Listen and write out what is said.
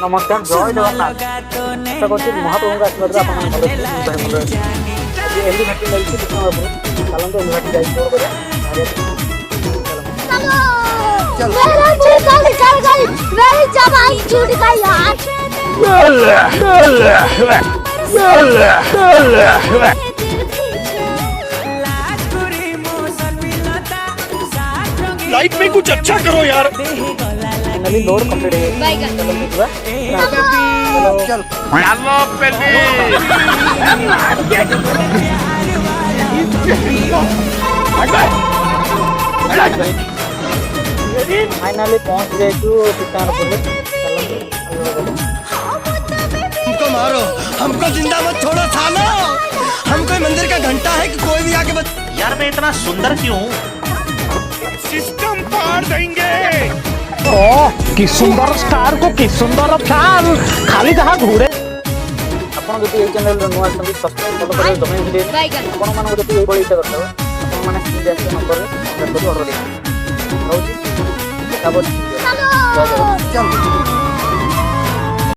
नमस्कार जय जगन्नाथ आशा करছি महाप्रभु का आशीर्वाद आप भले एमडी घाटी लगी चलते एमडी घाटी जाए लाइफ में कुछ अच्छा करो यार। फाइनली लोड कंप्लीट है चल फाइनली पहुंच गए हमको मारो, हमको जिंदा मत छोड़ो सालो। हम कोई मंदिर का घंटा है कि कोई भी आके यार मैं इतना सुंदर क्यों? सिस्टम पार देंगे। कि सुंदर स्टार को कि सुंदर फैन खाली जहाँ घूरे आपण जति ए चैनल रो नुवा संगीत सब्सक्राइब फॉलो करे जमे भिडियो आपण मानको जति ए बळी इच्छा करथाव आपण माने स्क्रीन जैसे नंबर रे ऑर्डर दे रहउची चलो